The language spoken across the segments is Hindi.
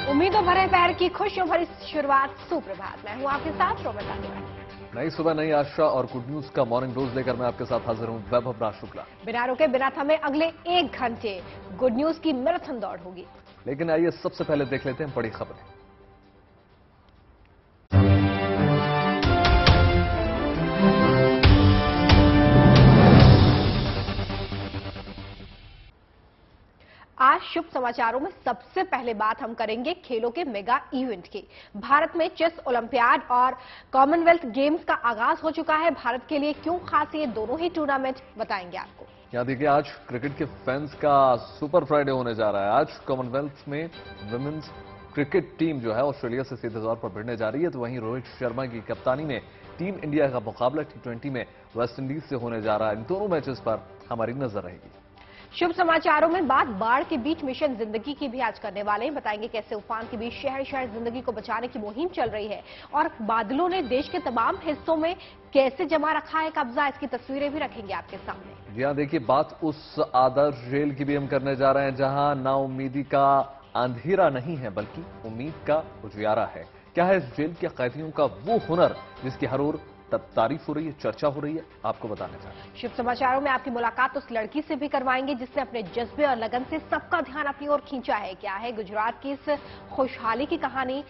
उम्मीदों भरे पैर की खुशियों भरी शुरुआत। सुप्रभात, मैं हूं आपके साथ रोमिता तिवारी। नई सुबह नई आशा और गुड न्यूज का मॉर्निंग डोज लेकर मैं आपके साथ हाजिर हूं वैभव राज शुक्ला। बिना रुके बिना थमे अगले 1 घंटे गुड न्यूज की मैराथन दौड़ होगी। लेकिन आइए सबसे पहले देख लेते हैं बड़ी खबरें। आज शुभ समाचारों में सबसे पहले बात हम करेंगे खेलों के मेगा इवेंट की। भारत में चेस ओलंपियाड और कॉमनवेल्थ गेम्स का आगाज हो चुका है। भारत के लिए क्यों खास ये दोनों ही टूर्नामेंट, बताएंगे आपको। यहाँ देखिए, आज क्रिकेट के फैंस का सुपर फ्राइडे होने जा रहा है। आज कॉमनवेल्थ में विमेन्स क्रिकेट टीम जो है ऑस्ट्रेलिया से सीधे तौर पर भिड़ने जा रही है, तो वहीं रोहित शर्मा की कप्तानी में टीम इंडिया का मुकाबला T20 में वेस्टइंडीज से होने जा रहा है। इन दोनों मैचेस पर हमारी नजर रहेगी। शुभ समाचारों में बात बाढ़ के बीच मिशन जिंदगी की भी आज करने वाले हैं। बताएंगे कैसे उफान के बीच शहर शहर जिंदगी को बचाने की मुहिम चल रही है और बादलों ने देश के तमाम हिस्सों में कैसे जमा रखा है कब्जा, इसकी तस्वीरें भी रखेंगे आपके सामने। जी हाँ, देखिए, बात उस आदर्श जेल की भी हम करने जा रहे हैं जहां नाउम्मीदी का अंधेरा नहीं है बल्कि उम्मीद का उजियारा है। क्या है इस जेल के कैदियों का वो हुनर जिसकी हर ओर तारीफ हो रही है, चर्चा हो रही है, आपको बताने जा रहे हैं। शुभ समाचारों में आपकी मुलाकात उस लड़की से भी करवाएंगे जिसने अपने जज्बे और लगन से सबका ध्यान अपनी ओर खींचा है। क्या है गुजरात की इस खुशहाली की कहानी।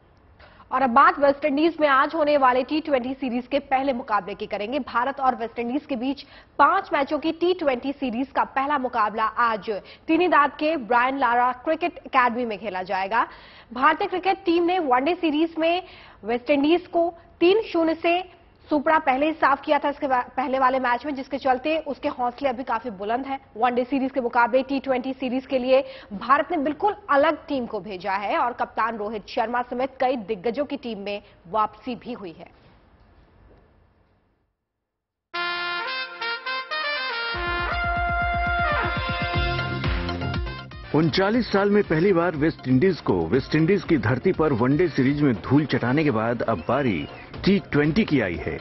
और अब बात वेस्टइंडीज में आज होने वाले T20 सीरीज के पहले मुकाबले की करेंगे। भारत और वेस्टइंडीज के बीच 5 मैचों की T20 सीरीज का पहला मुकाबला आज त्रिनिदाद के ब्रायन लारा क्रिकेट अकादमी में खेला जाएगा। भारतीय क्रिकेट टीम ने वनडे सीरीज में वेस्टइंडीज को 3-0 से सुपड़ा पहले ही साफ किया था इसके पहले वाले मैच में, जिसके चलते उसके हौसले अभी काफी बुलंद हैं। वनडे सीरीज के मुकाबले T20 सीरीज के लिए भारत ने बिल्कुल अलग टीम को भेजा है और कप्तान रोहित शर्मा समेत कई दिग्गजों की टीम में वापसी भी हुई है। 39 साल में पहली बार वेस्ट इंडीज की धरती पर वनडे सीरीज में धूल चटाने के बाद अब बारी T20 की आई है।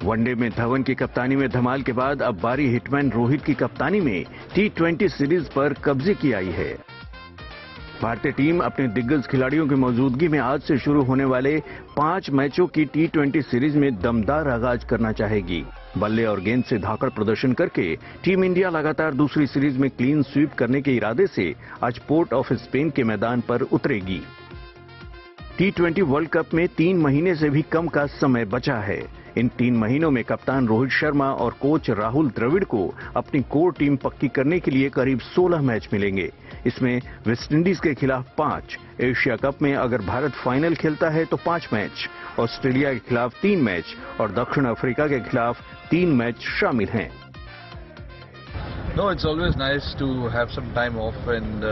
वनडे में धवन की कप्तानी में धमाल के बाद अब बारी हिटमैन रोहित की कप्तानी में T20 सीरीज पर कब्जे की आई है। भारतीय टीम अपने दिग्गज खिलाड़ियों की मौजूदगी में आज से शुरू होने वाले 5 मैचों की T20 सीरीज में दमदार आगाज करना चाहेगी। बल्ले और गेंद से धाकड़ प्रदर्शन करके टीम इंडिया लगातार दूसरी सीरीज में क्लीन स्वीप करने के इरादे से आज पोर्ट ऑफ स्पेन के मैदान पर उतरेगी। T20 वर्ल्ड कप में 3 महीने से भी कम का समय बचा है। इन 3 महीनों में कप्तान रोहित शर्मा और कोच राहुल द्रविड़ को अपनी कोर टीम पक्की करने के लिए करीब 16 मैच मिलेंगे। इसमें वेस्टइंडीज के खिलाफ 5, एशिया कप में अगर भारत फाइनल खेलता है तो 5 मैच, ऑस्ट्रेलिया के खिलाफ 3 मैच और दक्षिण अफ्रीका के खिलाफ 3 मैच शामिल हैं। No, it's always nice to have some time off and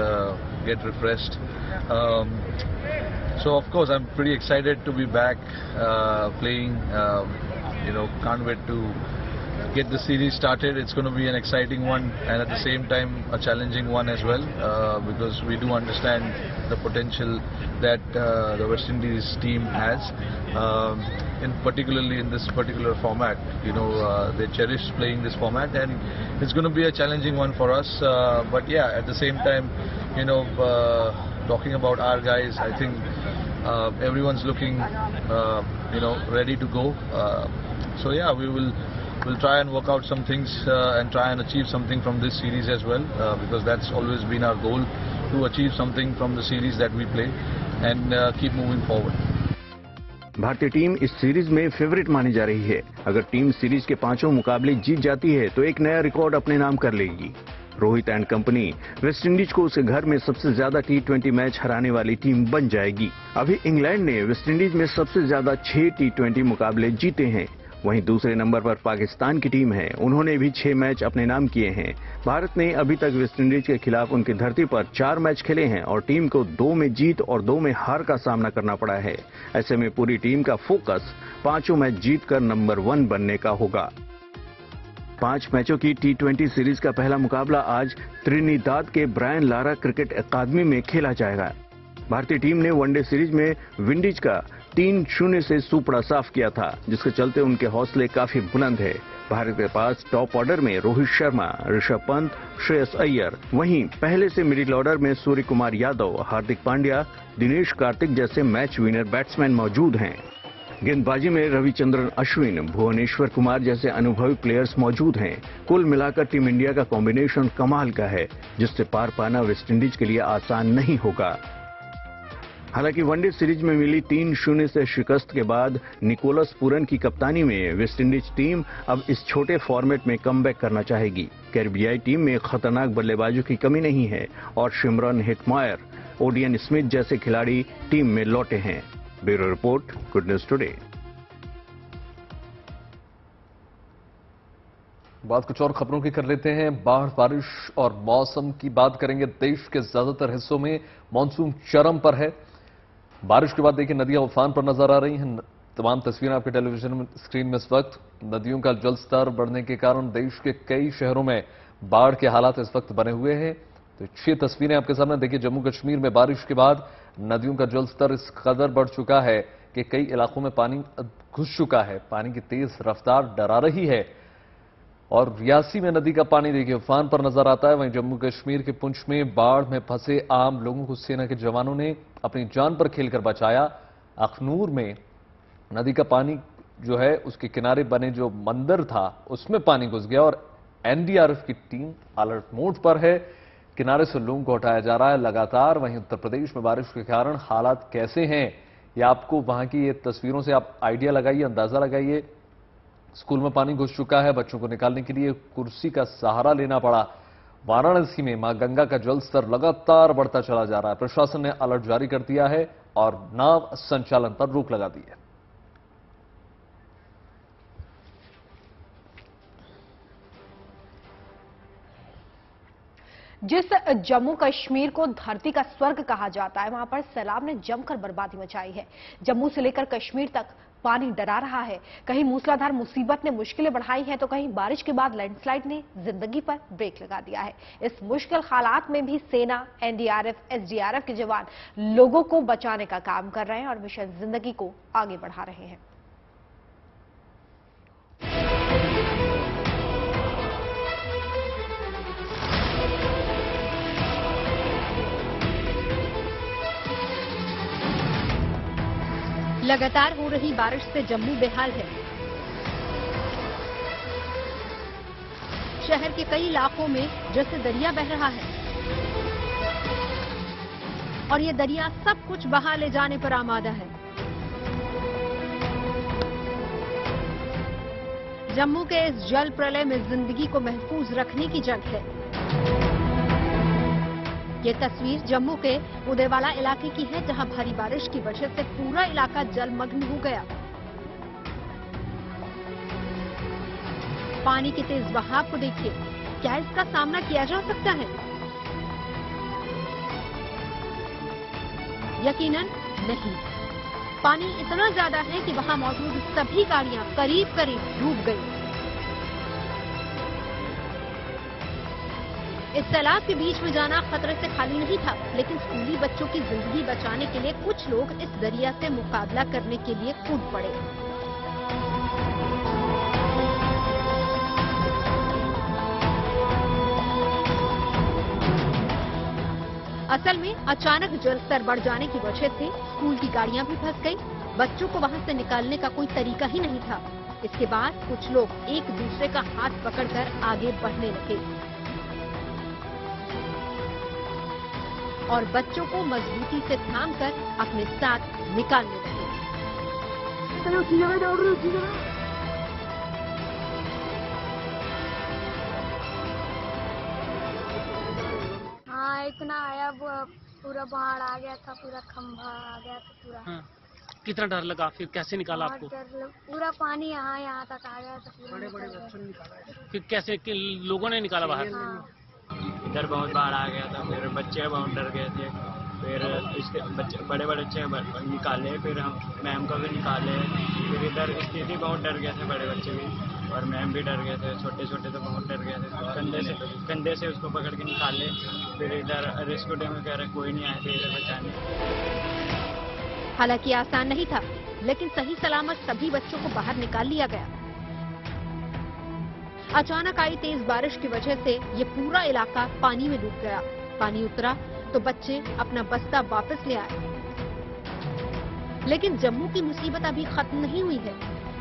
get refreshed. So of course I'm pretty excited to be back playing. Can't wait to get the series started. It's going to be an exciting one and at the same time a challenging one as well because we do understand the potential that the West Indies team has. Particularly in this particular format, they cherish playing this format and it's going to be a challenging one for us. But yeah, at the same time, talking about our guys, I think everyone's looking, ready to go. So yeah, we'll try and work out some things and try and achieve something from this series as well because that's always been our goal, to achieve something from the series that we play and keep moving forward. भारतीय टीम इस सीरीज में फेवरेट मानी जा रही है। अगर टीम सीरीज के 5 मुकाबले जीत जाती है तो एक नया रिकॉर्ड अपने नाम कर लेगी। रोहित एंड कंपनी वेस्टइंडीज को उसके घर में सबसे ज्यादा T20 मैच हराने वाली टीम बन जाएगी। अभी इंग्लैंड ने वेस्टइंडीज में सबसे ज्यादा 6 T20 मुकाबले जीते हैं। वहीं दूसरे नंबर पर पाकिस्तान की टीम है, उन्होंने भी 6 मैच अपने नाम किए हैं। भारत ने अभी तक वेस्टइंडीज के खिलाफ उनकी धरती पर 4 मैच खेले हैं और टीम को 2 में जीत और 2 में हार का सामना करना पड़ा है। ऐसे में पूरी टीम का फोकस 5 मैच जीतकर नंबर 1 बनने का होगा। 5 मैचों की T20 सीरीज का पहला मुकाबला आज त्रिनिदाद के ब्रायन लारा क्रिकेट अकादमी में खेला जाएगा। भारतीय टीम ने वनडे सीरीज में विंडीज का 3-0 से सुपड़ा साफ किया था, जिसके चलते उनके हौसले काफी बुलंद है। भारत के पास टॉप ऑर्डर में रोहित शर्मा, ऋषभ पंत, श्रेयस अय्यर, वहीं पहले से मिडिल ऑर्डर में सूर्य कुमार यादव, हार्दिक पांड्या, दिनेश कार्तिक जैसे मैच विनर बैट्समैन मौजूद हैं। गेंदबाजी में रविचंद्रन अश्विन, भुवनेश्वर कुमार जैसे अनुभवी प्लेयर्स मौजूद हैं। कुल मिलाकर टीम इंडिया का कॉम्बिनेशन कमाल का है, जिससे पार पाना वेस्टइंडीज के लिए आसान नहीं होगा। हालांकि वनडे सीरीज में मिली 3-0 से शिकस्त के बाद निकोलस पूरन की कप्तानी में वेस्टइंडीज टीम अब इस छोटे फॉर्मेट में कमबैक करना चाहेगी। कैरिबियाई टीम में खतरनाक बल्लेबाजों की कमी नहीं है और शिमरन हेटमायर, ओडियन स्मिथ जैसे खिलाड़ी टीम में लौटे हैं। Bureau report, good news today. बात कुछ और खबरों की कर लेते हैं। बाढ़, बारिश और मौसम की बात करेंगे। देश के ज्यादातर हिस्सों में मानसून चरम पर है। बारिश के बाद देखिए नदियां उफान पर नजर आ रही हैं। तमाम तस्वीरें आपके टेलीविजन स्क्रीन में इस वक्त। नदियों का जल स्तर बढ़ने के कारण देश के कई शहरों में बाढ़ के हालात इस वक्त बने हुए हैं। तो 6 तस्वीरें आपके सामने देखिए। जम्मू कश्मीर में बारिश के बाद नदियों का जल स्तर इस कदर बढ़ चुका है कि कई इलाकों में पानी घुस चुका है। पानी की तेज रफ्तार डरा रही है और रियासी में नदी का पानी देखिए उफान पर नजर आता है। वहीं जम्मू कश्मीर के पुंछ में बाढ़ में फंसे आम लोगों को सेना के जवानों ने अपनी जान पर खेलकर बचाया। अखनूर में नदी का पानी जो है उसके किनारे बने जो मंदिर था उसमें पानी घुस गया और एनडीआरएफ की टीम अलर्ट मोड पर है। किनारे से लोगों को हटाया जा रहा है लगातार। वहीं उत्तर प्रदेश में बारिश के कारण हालात कैसे हैं ये आपको वहां की ये तस्वीरों से आप आइडिया लगाइए, अंदाजा लगाइए। स्कूल में पानी घुस चुका है। बच्चों को निकालने के लिए कुर्सी का सहारा लेना पड़ा। वाराणसी में मां गंगा का जल स्तर लगातार बढ़ता चला जा रहा है। प्रशासन ने अलर्ट जारी कर दिया है और नाव संचालन पर रोक लगा दी है। जिस जम्मू कश्मीर को धरती का स्वर्ग कहा जाता है, वहां पर सैलाब ने जमकर बर्बादी मचाई है। जम्मू से लेकर कश्मीर तक पानी डरा रहा है। कहीं मूसलाधार मुसीबत ने मुश्किलें बढ़ाई हैं तो कहीं बारिश के बाद लैंडस्लाइड ने जिंदगी पर ब्रेक लगा दिया है। इस मुश्किल हालात में भी सेना, एनडीआरएफ, एसडीआरएफ के जवान लोगों को बचाने का काम कर रहे हैं और मिशन जिंदगी को आगे बढ़ा रहे हैं। लगातार हो रही बारिश से जम्मू बेहाल है। शहर के कई इलाकों में जैसे दरिया बह रहा है और ये दरिया सब कुछ बहा ले जाने पर आमादा है। जम्मू के इस जल प्रलय में जिंदगी को महफूज रखने की जंग है। ये तस्वीर जम्मू के उदयवाला इलाके की है, जहां भारी बारिश की वजह से पूरा इलाका जलमग्न हो गया। पानी के तेज बहाव को देखिए। क्या इसका सामना किया जा सकता है? यकीनन नहीं। पानी इतना ज्यादा है कि वहां मौजूद सभी गाड़ियां करीब करीब डूब गई। इस सैलाब के बीच में जाना खतरे से खाली नहीं था, लेकिन स्कूली बच्चों की जिंदगी बचाने के लिए कुछ लोग इस दरिया से मुकाबला करने के लिए कूद पड़े। असल में अचानक जलस्तर बढ़ जाने की वजह से स्कूल की गाड़ियां भी फंस गई। बच्चों को वहां से निकालने का कोई तरीका ही नहीं था। इसके बाद कुछ लोग एक दूसरे का हाथ पकड़कर आगे बढ़ने लगे और बच्चों को मजबूती से थामकर अपने साथ निकालने लगे। हाँ, इतना आया, पूरा बाढ़ आ गया था, पूरा खंभा आ गया था पूरा। हाँ। कितना डर लगा, फिर कैसे निकाला आपको? पूरा पानी यहाँ तक आ गया था, पूरा बड़े बच्चों ने निकाला। फिर कैसे लोगों ने निकाला बाहर? हाँ। इधर बहुत बाढ़ आ गया था, फिर बच्चे बहुत डर गए थे। फिर इसके बड़े बच्चे निकाले, फिर हम मैम को भी निकाले। फिर इधर स्थिति बहुत डर गए थे, बड़े बच्चे भी और मैम भी डर गए थे। छोटे छोटे तो बहुत डर गए थे। कंधे से उसको पकड़ के निकाले। फिर इधर रेस्क्यू टीम में कह रहे कोई नहीं आए थे इधर बचाने। हालांकि आसान नहीं था, लेकिन सही सलामत सभी बच्चों को बाहर निकाल लिया गया। अचानक आई तेज बारिश की वजह से ये पूरा इलाका पानी में डूब गया। पानी उतरा तो बच्चे अपना बस्ता वापस ले आए। लेकिन जम्मू की मुसीबत अभी खत्म नहीं हुई है,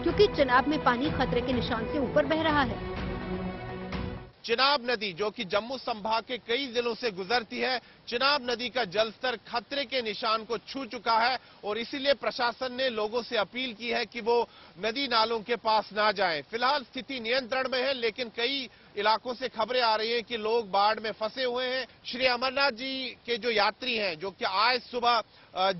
क्योंकि चिनाब में पानी खतरे के निशान से ऊपर बह रहा है। चिनाब नदी जो कि जम्मू संभाग के कई जिलों से गुजरती है, चिनाब नदी का जलस्तर खतरे के निशान को छू चुका है और इसीलिए प्रशासन ने लोगों से अपील की है कि वो नदी नालों के पास ना जाएं। फिलहाल स्थिति नियंत्रण में है, लेकिन कई इलाकों से खबरें आ रही हैं कि लोग बाढ़ में फंसे हुए हैं। श्री अमरनाथ जी के जो यात्री हैं, जो कि आज सुबह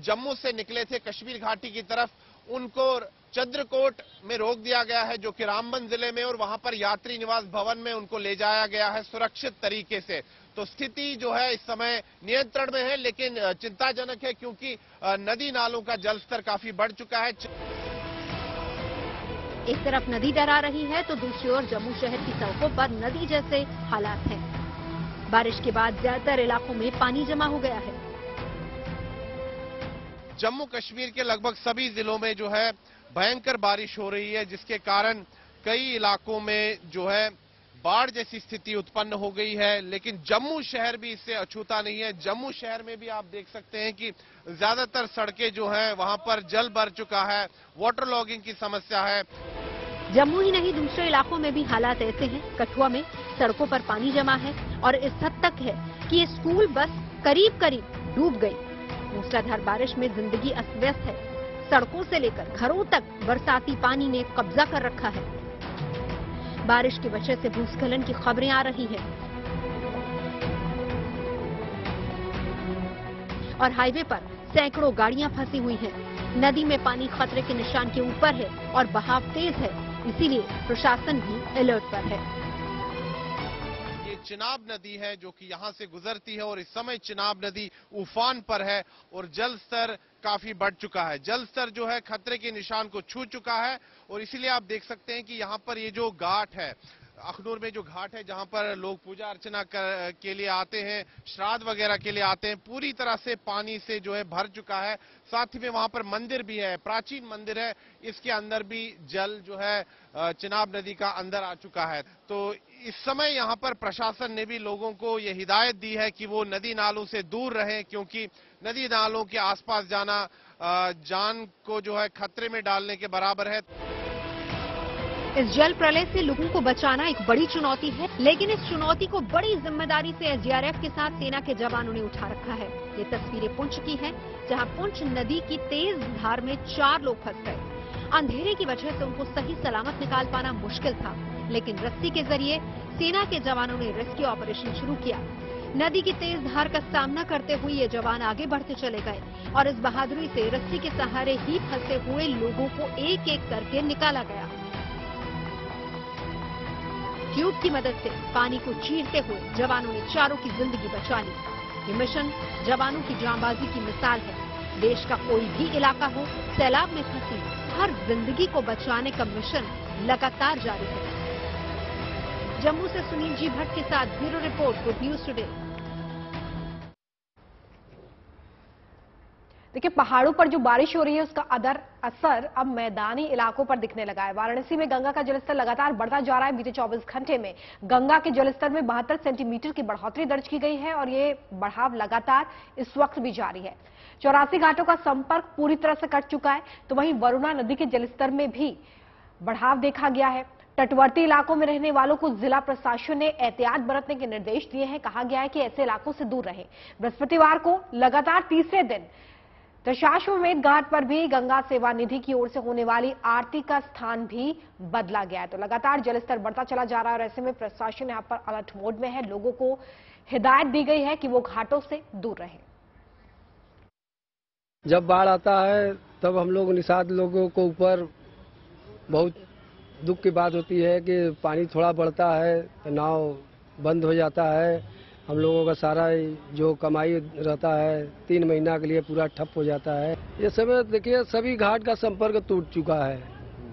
जम्मू से निकले थे कश्मीर घाटी की तरफ, उनको चंद्रकोट में रोक दिया गया है, जो कि रामबन जिले में, और वहां पर यात्री निवास भवन में उनको ले जाया गया है सुरक्षित तरीके से। तो स्थिति जो है इस समय नियंत्रण में है, लेकिन चिंताजनक है क्योंकि नदी नालों का जलस्तर काफी बढ़ चुका है। एक तरफ नदी डरा रही है तो दूसरी ओर जम्मू शहर की सड़कों पर नदी जैसे हालात हैं। बारिश के बाद ज्यादातर इलाकों में पानी जमा हो गया है। जम्मू कश्मीर के लगभग सभी जिलों में जो है भयंकर बारिश हो रही है, जिसके कारण कई इलाकों में जो है बाढ़ जैसी स्थिति उत्पन्न हो गई है। लेकिन जम्मू शहर भी इससे अछूता नहीं है। जम्मू शहर में भी आप देख सकते हैं कि ज्यादातर सड़कें जो हैं वहां पर जल भर चुका है, वाटर लॉगिंग की समस्या है। जम्मू ही नहीं, दूसरे इलाकों में भी हालात ऐसे हैं। कठुआ में सड़कों पर पानी जमा है और इस हद तक है कि ये स्कूल बस करीब करीब डूब गई। मूसलाधार बारिश में जिंदगी अस्त व्यस्त है। सड़कों से लेकर घरों तक बरसाती पानी ने कब्जा कर रखा है। बारिश की वजह से भूस्खलन की खबरें आ रही हैं और हाईवे पर सैकड़ों गाड़ियां फंसी हुई हैं। नदी में पानी खतरे के निशान के ऊपर है और बहाव तेज है, इसीलिए प्रशासन भी अलर्ट पर है। चिनाब नदी है जो कि यहां से गुजरती है और इस समय चिनाब नदी उफान पर है और जल स्तर काफी बढ़ चुका है। जल स्तर जो है खतरे के निशान को छू चुका है और इसीलिए आप देख सकते हैं कि यहां पर ये जो घाट है, अखनूर में जो घाट है जहां पर लोग पूजा अर्चना के लिए आते हैं, श्राद्ध वगैरह के लिए आते हैं, पूरी तरह से पानी से जो है भर चुका है। साथ ही में वहां पर मंदिर भी है, प्राचीन मंदिर है, इसके अंदर भी जल जो है चिनाब नदी का अंदर आ चुका है। तो इस समय यहां पर प्रशासन ने भी लोगों को ये हिदायत दी है कि वो नदी नालों से दूर रहें, क्योंकि नदी नालों के आसपास जाना जान को जो है खतरे में डालने के बराबर है। इस जल प्रलय से लोगों को बचाना एक बड़ी चुनौती है, लेकिन इस चुनौती को बड़ी जिम्मेदारी से एसडीआरएफ के साथ सेना के जवानों ने उठा रखा है। ये तस्वीरें पुंछ की हैं, जहां पुंछ नदी की तेज धार में 4 लोग फंस गए। अंधेरे की वजह से उनको सही सलामत निकाल पाना मुश्किल था, लेकिन रस्सी के जरिए सेना के जवानों ने रेस्क्यू ऑपरेशन शुरू किया। नदी की तेज धार का सामना करते हुए ये जवान आगे बढ़ते चले गए और इस बहादुरी से रस्सी के सहारे ही फंसे हुए लोगों को एक एक करके निकाला गया। ट्यूब की मदद से पानी को चीरते हुए जवानों ने 4 की जिंदगी बचा ली। ये मिशन जवानों की जांबाजी की मिसाल है। देश का कोई भी इलाका हो, सैलाब में फंसी हर जिंदगी को बचाने का मिशन लगातार जारी है। जम्मू से सुनील जी भट्ट के साथ bureau report good news today. देखिए, पहाड़ों पर जो बारिश हो रही है उसका असर अब मैदानी इलाकों पर दिखने लगा है। वाराणसी में गंगा का जलस्तर लगातार बढ़ता जा रहा है। बीते 24 घंटे में गंगा के जलस्तर में 72 सेंटीमीटर की बढ़ोतरी दर्ज की गई है और ये बढ़ाव लगातार इस वक्त भी जारी है। 84 घाटों का संपर्क पूरी तरह से कट चुका है, तो वहीं वरुणा नदी के जलस्तर में भी बढ़ाव देखा गया है। तटवर्ती इलाकों में रहने वालों को जिला प्रशासन ने एहतियात बरतने के निर्देश दिए हैं। कहा गया है कि ऐसे इलाकों से दूर रहें। बृहस्पतिवार को लगातार तीसरे दिन दशाश्वमेध घाट पर भी गंगा सेवा निधि की ओर से होने वाली आरती का स्थान भी बदला गया है। तो लगातार जलस्तर बढ़ता चला जा रहा है और ऐसे में प्रशासन यहाँ पर अलर्ट मोड में है। लोगों को हिदायत दी गई है कि वो घाटों से दूर रहें। जब बाढ़ आता है तब हम लोग निषाद लोगों को ऊपर बहुत दुख की बात होती है कि पानी थोड़ा बढ़ता है तो नाव बंद हो जाता है। हम लोगों का सारा जो कमाई रहता है 3 महीना के लिए पूरा ठप हो जाता है। ये समय देखिए सभी घाट का संपर्क टूट चुका है।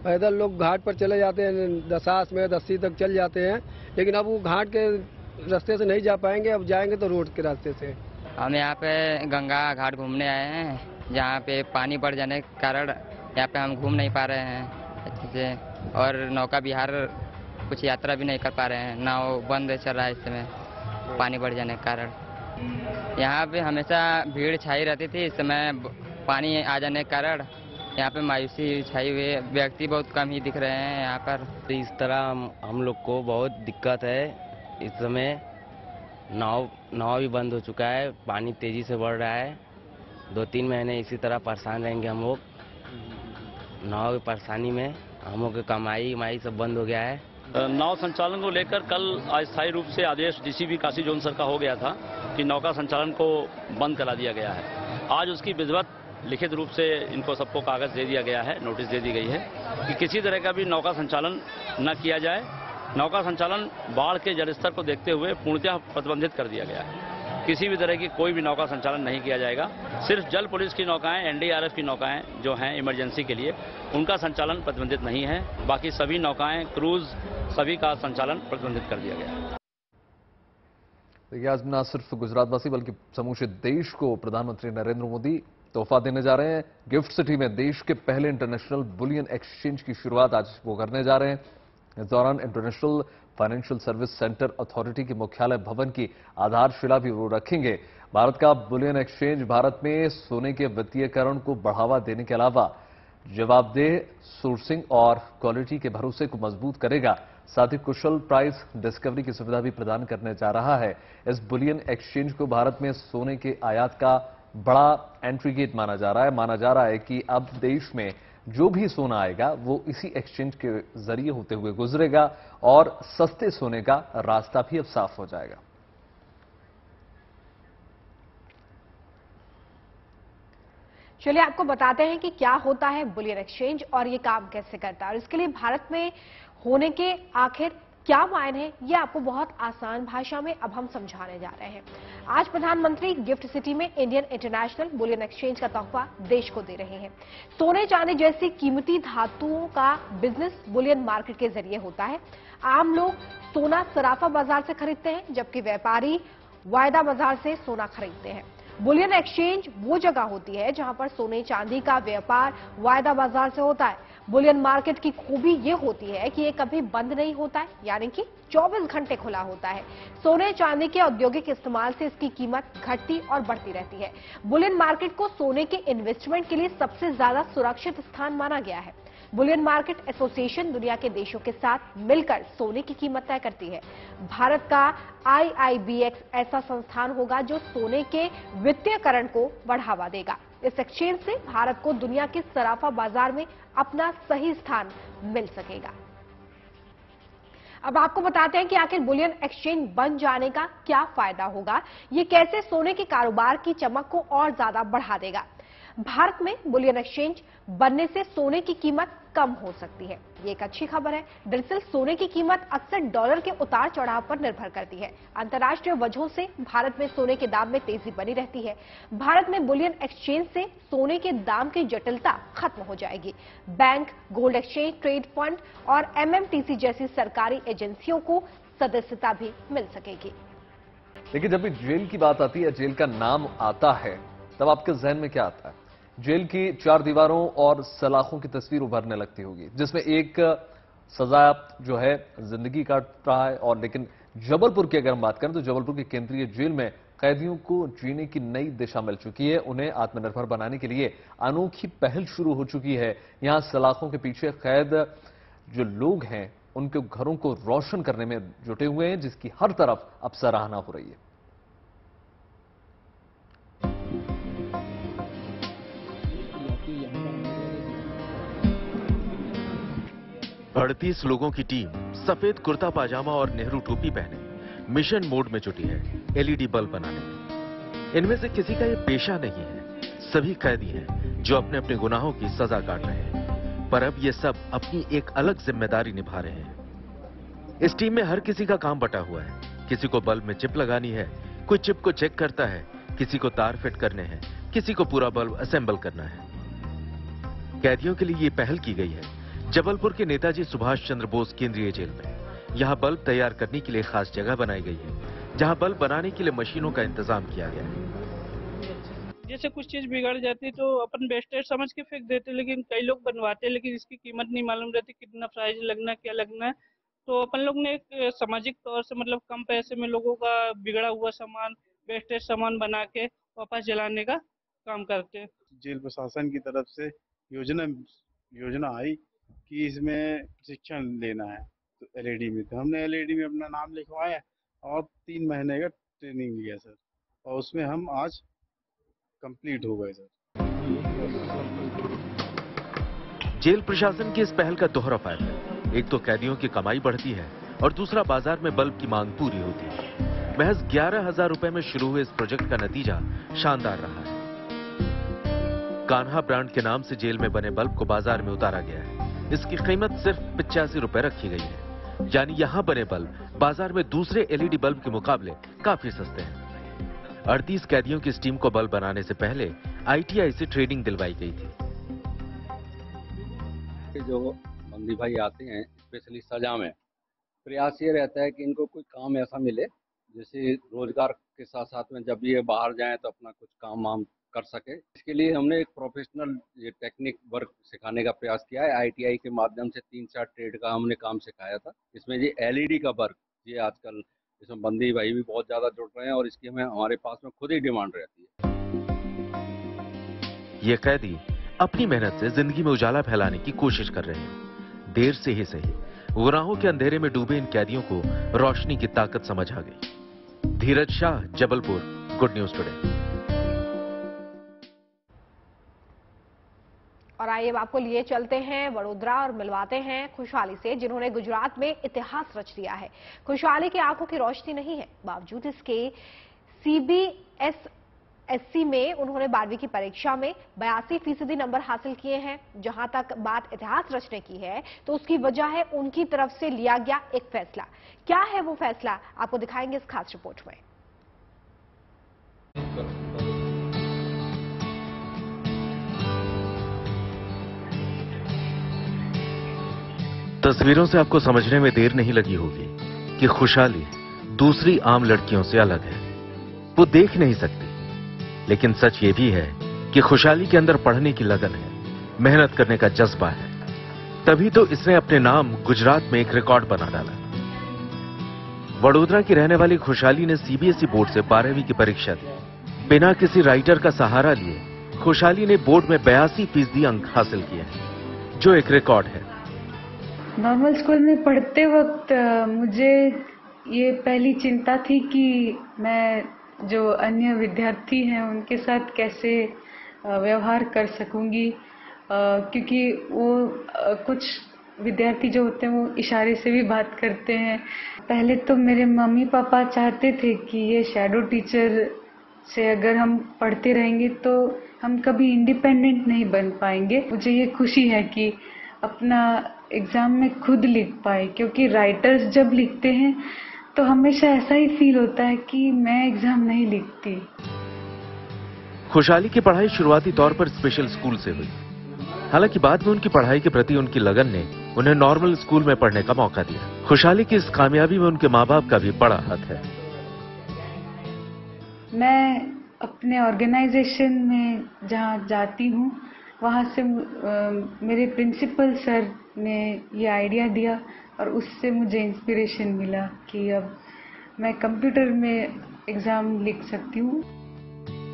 पैदल लोग घाट पर चले जाते हैं, दशास में 80 तक चल जाते हैं, लेकिन अब वो घाट के रास्ते से नहीं जा पाएंगे। अब जाएंगे तो रोड के रास्ते से। हम यहाँ पे गंगा घाट घूमने आए हैं, जहाँ पे पानी बढ़ जाने के कारण यहाँ पे हम घूम नहीं पा रहे हैं अच्छे से, और नौका विहार कुछ यात्रा भी नहीं कर पा रहे हैं। नाव बंद चल रहा है इस समय पानी बढ़ जाने के कारण। यहाँ पे हमेशा भीड़ छाई रहती थी, इस समय पानी आ जाने के कारण यहाँ पे मायूसी छाई हुई है। व्यक्ति बहुत कम ही दिख रहे हैं यहाँ पर। तो इस तरह हम लोग को बहुत दिक्कत है। इस समय नाव भी बंद हो चुका है, पानी तेजी से बढ़ रहा है। 2-3 महीने इसी तरह परेशान रहेंगे हम लोग। नाव की परेशानी में हम लोग की कमाई सब बंद हो गया है। नाव संचालन को लेकर कल अस्थायी रूप से आदेश डीसीपी काशी जोन सर का हो गया था कि नौका संचालन को बंद करा दिया गया है। आज उसकी विधिवत लिखित रूप से इनको सबको कागज दे दिया गया है, नोटिस दे दी गई है कि किसी तरह का भी नौका संचालन न किया जाए। नौका संचालन बाढ़ के जलस्तर को देखते हुए पूर्णतः प्रतिबंधित कर दिया गया है। किसी भी तरह की कोई भी नौका संचालन नहीं किया जाएगा। सिर्फ जल पुलिस की नौकाएं, एनडीआरएफ की नौकाएं जो हैं इमरजेंसी के लिए, उनका संचालन प्रतिबंधित नहीं है। बाकी सभी नौकाएं, क्रूज, सभी का संचालन प्रतिबंधित कर दिया गया है। देखिए, आज न सिर्फ गुजरातवासी बल्कि समूचे देश को प्रधानमंत्री नरेंद्र मोदी तोहफा देने जा रहे हैं। गिफ्ट सिटी में देश के पहले इंटरनेशनल बुलियन एक्सचेंज की शुरुआत आज वो करने जा रहे हैं। इस दौरान international financial service centre authority के मुख्यालय भवन की आधारशिला भी वो रखेंगे। भारत का बुलियन एक्सचेंज भारत में सोने के वित्तीयकरण को बढ़ावा देने के अलावा जवाबदेह सोर्सिंग और क्वालिटी के भरोसे को मजबूत करेगा। साथ ही कुशल प्राइस डिस्कवरी की सुविधा भी प्रदान करने जा रहा है। इस बुलियन एक्सचेंज को भारत में सोने के आयात का बड़ा एंट्री गेट माना जा रहा है। माना जा रहा है कि अब देश में जो भी सोना आएगा वो इसी एक्सचेंज के जरिए होते हुए गुजरेगा और सस्ते सोने का रास्ता भी अब साफ हो जाएगा। चलिए आपको बताते हैं कि क्या होता है बुलियन एक्सचेंज और ये काम कैसे करता है, और इसके लिए भारत में होने के आखिर क्या मायने हैं, ये आपको बहुत आसान भाषा में अब हम समझाने जा रहे हैं। आज प्रधानमंत्री गिफ्ट सिटी में इंडियन इंटरनेशनल बुलियन एक्सचेंज का तोहफा देश को दे रहे हैं। सोने चांदी जैसी कीमती धातुओं का बिजनेस बुलियन मार्केट के जरिए होता है। आम लोग सोना सराफा बाजार से खरीदते हैं, जबकि व्यापारी वायदा बाजार से सोना खरीदते हैं। बुलियन एक्सचेंज वो जगह होती है जहां पर सोने चांदी का व्यापार वायदा बाजार से होता है। बुलियन मार्केट की खूबी ये होती है कि ये कभी बंद नहीं होता है, यानी कि 24 घंटे खुला होता है। सोने चांदी के औद्योगिक इस्तेमाल से इसकी कीमत घटती और बढ़ती रहती है। बुलियन मार्केट को सोने के इन्वेस्टमेंट के लिए सबसे ज्यादा सुरक्षित स्थान माना गया है। बुलियन मार्केट एसोसिएशन दुनिया के देशों के साथ मिलकर सोने की कीमत तय करती है। भारत का IIBX ऐसा संस्थान होगा जो सोने के वित्तीयकरण को बढ़ावा देगा। इस एक्सचेंज से भारत को दुनिया के सराफा बाजार में अपना सही स्थान मिल सकेगा। अब आपको बताते हैं कि आखिर बुलियन एक्सचेंज बन जाने का क्या फायदा होगा, ये कैसे सोने के कारोबार की चमक को और ज्यादा बढ़ा देगा। भारत में बुलियन एक्सचेंज बनने से सोने की कीमत कम हो सकती है, ये एक अच्छी खबर है। दरअसल सोने की कीमत अक्सर डॉलर के उतार चढ़ाव पर निर्भर करती है। अंतर्राष्ट्रीय वजहों से भारत में सोने के दाम में तेजी बनी रहती है। भारत में बुलियन एक्सचेंज से सोने के दाम की जटिलता खत्म हो जाएगी। Bank, gold exchange, trade fund और MMTC जैसी सरकारी एजेंसियों को सदस्यता भी मिल सकेगी। लेकिन जब भी जेल की बात आती है, जेल का नाम आता है, तब आपके जहन में क्या आता है? जेल की 4 दीवारों और सलाखों की तस्वीर उभरने लगती होगी, जिसमें एक सजायाफ्ता जो है जिंदगी काट रहा है। और लेकिन जबलपुर की अगर हम बात करें तो जबलपुर की केंद्रीय जेल में कैदियों को जीने की नई दिशा मिल चुकी है। उन्हें आत्मनिर्भर बनाने के लिए अनोखी पहल शुरू हो चुकी है। यहां सलाखों के पीछे कैद जो लोग हैं उनके घरों को रोशन करने में जुटे हुए हैं, जिसकी हर तरफ अब सराहना हो रही है। अड़तीस लोगों की टीम सफेद कुर्ता पाजामा और नेहरू टोपी पहने मिशन मोड में जुटी है LED बल्ब बनाने में। इनमें से किसी का ये पेशा नहीं है, सभी कैदी हैं जो अपने अपने गुनाहों की सजा काट रहे हैं, पर अब ये सब अपनी एक अलग जिम्मेदारी निभा रहे हैं। इस टीम में हर किसी का काम बटा हुआ है। किसी को बल्ब में चिप लगानी है, कोई चिप को चेक करता है, किसी को तार फिट करने हैं, किसी को पूरा बल्ब असेंबल करना है। कैदियों के लिए ये पहल की गई है जबलपुर के नेताजी सुभाष चंद्र बोस केंद्रीय जेल में। यहां बल्ब तैयार करने के लिए खास जगह बनाई गई है, जहां बल्ब बनाने के लिए मशीनों का इंतजाम किया गया है। जैसे कुछ चीज बिगड़ जाती तो अपन वेस्टेज समझ के फेंक देते, लेकिन कई लोग बनवाते लेकिन इसकी कीमत नहीं मालूम रहती, कितना प्राइस लगना, क्या लगना, तो अपन लोग ने एक सामाजिक तौर से मतलब कम पैसे में लोगों का बिगड़ा हुआ सामान, वेस्टेज सामान बना के वापस जलाने का काम करते हैं। जेल प्रशासन की तरफ से योजना आई कि इसमें प्रशिक्षण लेना है, तो एलईडी में, तो हमने एलईडी में अपना नाम लिखवाया और 3 महीने का ट्रेनिंग लिया सर, और उसमें हम आज कंप्लीट हो गए सर। जेल प्रशासन की इस पहल का दोहरा फायदा है। एक तो कैदियों की कमाई बढ़ती है और दूसरा बाजार में बल्ब की मांग पूरी होती है। महज 11,000 रुपए में शुरू हुए इस प्रोजेक्ट का नतीजा शानदार रहा है। कान्हा ब्रांड के नाम से जेल में बने बल्ब को बाजार में उतारा गया है। इसकी कीमत सिर्फ 85 रुपए रखी गई है, यानी यहां बने बल्ब बाजार में दूसरे एलईडी बल्ब के मुकाबले काफी सस्ते हैं। 38 कैदियों की इस टीम को बल्ब बनाने से पहले आईटीआई से ट्रेनिंग दिलवाई गई थी। जो बंदी भाई आते हैं स्पेशली सजा में, प्रयास ये रहता है कि इनको कोई काम ऐसा मिले जैसे रोजगार के साथ साथ में जब ये बाहर जाएं तो अपना कुछ काम वाम कर सके। इसके लिए हमने एक प्रोफेशनल ये टेक्निक वर्क सिखाने का प्रयास किया है। आईटीआई के माध्यम से 3-4 ट्रेड का हमने काम सिखाया था। इसमें ये एलईडी का वर्क, ये आजकल इसमें बंदी भाई भी बहुत ज्यादा जुड़ रहे हैं और इसकी हमारे पास में खुद ही डिमांड रहती है। ये कैदी अपनी मेहनत से जिंदगी में उजाला फैलाने की कोशिश कर रहे हैं। देर से ही सही, गुनाहों के अंधेरे में डूबे इन कैदियों को रोशनी की ताकत समझ आ गई। Dheeraj Shah, Jabalpur, good news today. और आइए अब आपको लिए चलते हैं वडोदरा और मिलवाते हैं खुशहाली से, जिन्होंने गुजरात में इतिहास रच दिया है। खुशहाली की आंखों की रोशनी नहीं है, बावजूद इसके सीबीएसई में उन्होंने 12वीं की परीक्षा में 82% नंबर हासिल किए हैं। जहां तक बात इतिहास रचने की है तो उसकी वजह है उनकी तरफ से लिया गया एक फैसला। क्या है वो फैसला, आपको दिखाएंगे इस खास रिपोर्ट में। तस्वीरों से आपको समझने में देर नहीं लगी होगी कि खुशहाली दूसरी आम लड़कियों से अलग है। वो देख नहीं सकती, लेकिन सच ये भी है कि खुशहाली के अंदर पढ़ने की लगन है, मेहनत करने का जज्बा है। तभी तो इसने अपने नाम गुजरात में एक रिकॉर्ड बना डाला। वडोदरा की रहने वाली खुशहाली ने सीबीएसई बोर्ड से 12वीं की परीक्षा दी। बिना किसी राइटर का सहारा लिए खुशहाली ने बोर्ड में 82% अंक हासिल किए हैं, जो एक रिकॉर्ड है। नॉर्मल स्कूल में पढ़ते वक्त मुझे ये पहली चिंता थी कि मैं जो अन्य विद्यार्थी हैं उनके साथ कैसे व्यवहार कर सकूंगी, क्योंकि वो कुछ विद्यार्थी जो होते हैं वो इशारे से भी बात करते हैं। पहले तो मेरे मम्मी पापा चाहते थे कि ये शैडो टीचर से अगर हम पढ़ते रहेंगे तो हम कभी इंडिपेंडेंट नहीं बन पाएंगे। मुझे ये खुशी है कि अपना एग्जाम में खुद लिख पाए, क्योंकि राइटर्स जब लिखते हैं तो हमेशा ऐसा ही फील होता है कि मैं एग्जाम नहीं लिखती। खुशहाली की पढ़ाई शुरुआती तौर पर स्पेशल स्कूल से हुई। हालांकि बाद में उनकी पढ़ाई के प्रति उनकी लगन ने उन्हें नॉर्मल स्कूल में पढ़ने का मौका दिया। खुशहाली की इस कामयाबी में उनके माँ बाप का भी बड़ा हाथ है। मैं अपने ऑर्गेनाइजेशन में जहाँ जाती हूँ वहाँ से मेरे प्रिंसिपल सर ने ये आइडिया दिया और उससे मुझे इंस्पिरेशन मिला कि अब मैं कंप्यूटर में एग्जाम लिख सकती हूँ।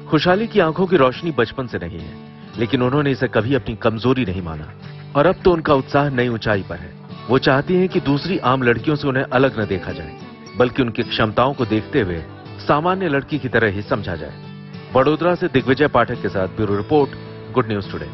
खुशहाली की आंखों की रोशनी बचपन से नहीं है, लेकिन उन्होंने इसे कभी अपनी कमजोरी नहीं माना और अब तो उनका उत्साह नई ऊंचाई पर है। वो चाहती हैं कि दूसरी आम लड़कियों से उन्हें अलग न देखा जाए, बल्कि उनकी क्षमताओं को देखते हुए सामान्य लड़की की तरह ही समझा जाए। वडोदरा से दिग्विजय पाठक के साथ bureau report, good news today.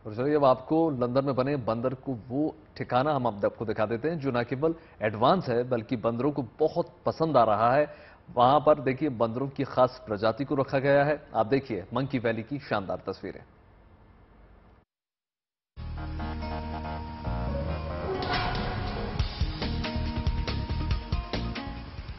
और चलिए अब आपको लंदन में बने बंदर को वो ठिकाना हम आपको दिखा देते हैं जो न केवल एडवांस है बल्कि बंदरों को बहुत पसंद आ रहा है। वहां पर देखिए बंदरों की खास प्रजाति को रखा गया है। आप देखिए मंकी वैली की शानदार तस्वीरें।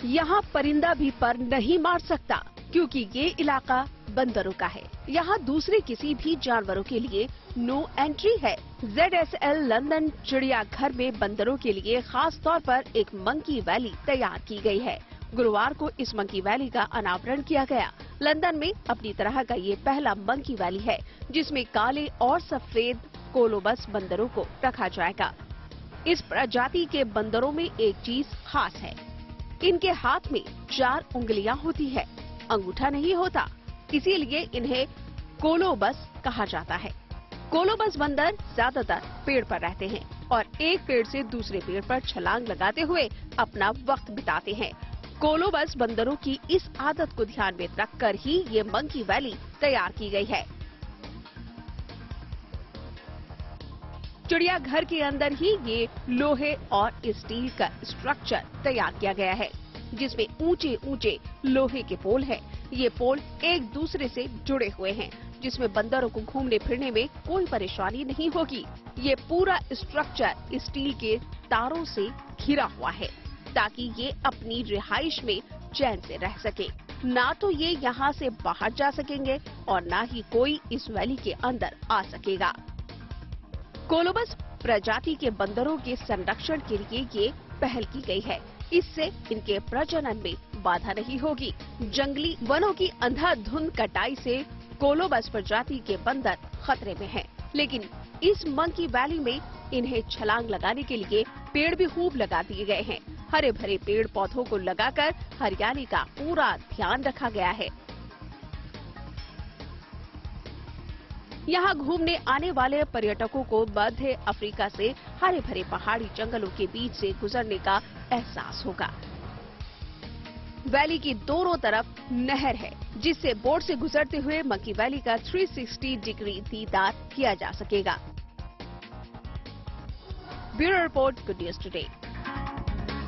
यहाँ परिंदा भी पर नहीं मार सकता, क्योंकि ये इलाका बंदरों का है। यहाँ दूसरे किसी भी जानवरों के लिए नो एंट्री है। ZSL लंदन चिड़ियाघर में बंदरों के लिए खास तौर पर एक मंकी वैली तैयार की गई है। गुरुवार को इस मंकी वैली का अनावरण किया गया। लंदन में अपनी तरह का ये पहला मंकी वैली है जिसमें काले और सफेद कोलोबस बंदरों को रखा जाएगा। इस प्रजाति के बंदरों में एक चीज खास है, इनके हाथ में 4 उंगलियां होती है, अंगूठा नहीं होता, इसीलिए इन्हें कोलोबस कहा जाता है। कोलोबस बंदर ज्यादातर पेड़ पर रहते हैं और एक पेड़ से दूसरे पेड़ पर छलांग लगाते हुए अपना वक्त बिताते हैं। कोलोबस बंदरों की इस आदत को ध्यान में रखकर ही ये मंकी वैली तैयार की गई है। चिड़ियाघर के अंदर ही ये लोहे और स्टील का स्ट्रक्चर तैयार किया गया है, जिसमें ऊंचे ऊंचे लोहे के पोल हैं। ये पोल एक दूसरे से जुड़े हुए हैं, जिसमें बंदरों को घूमने फिरने में कोई परेशानी नहीं होगी। ये पूरा स्ट्रक्चर स्टील के तारों से घिरा हुआ है, ताकि ये अपनी रिहाइश में चैन से रह सके। ना तो ये यहाँ से बाहर जा सकेंगे और ना ही कोई इस वैली के अंदर आ सकेगा। कोलोबस प्रजाति के बंदरों के संरक्षण के लिए ये पहल की गई है। इससे इनके प्रजनन में बाधा नहीं होगी। जंगली वनों की अंधाधुंध कटाई से कोलोबस प्रजाति के बंदर खतरे में हैं। लेकिन इस मंकी वैली में इन्हें छलांग लगाने के लिए पेड़ भी खूब लगा दिए गए हैं। हरे भरे पेड़ पौधों को लगाकर हरियाली का पूरा ध्यान रखा गया है। यहाँ घूमने आने वाले पर्यटकों को मध्य अफ्रीका से हरे भरे पहाड़ी जंगलों के बीच से गुजरने का एहसास होगा। वैली की दोनों तरफ नहर है, जिससे बोट से गुजरते हुए मंकी वैली का 360 डिग्री दीदार किया जा सकेगा। Bureau report, good news today.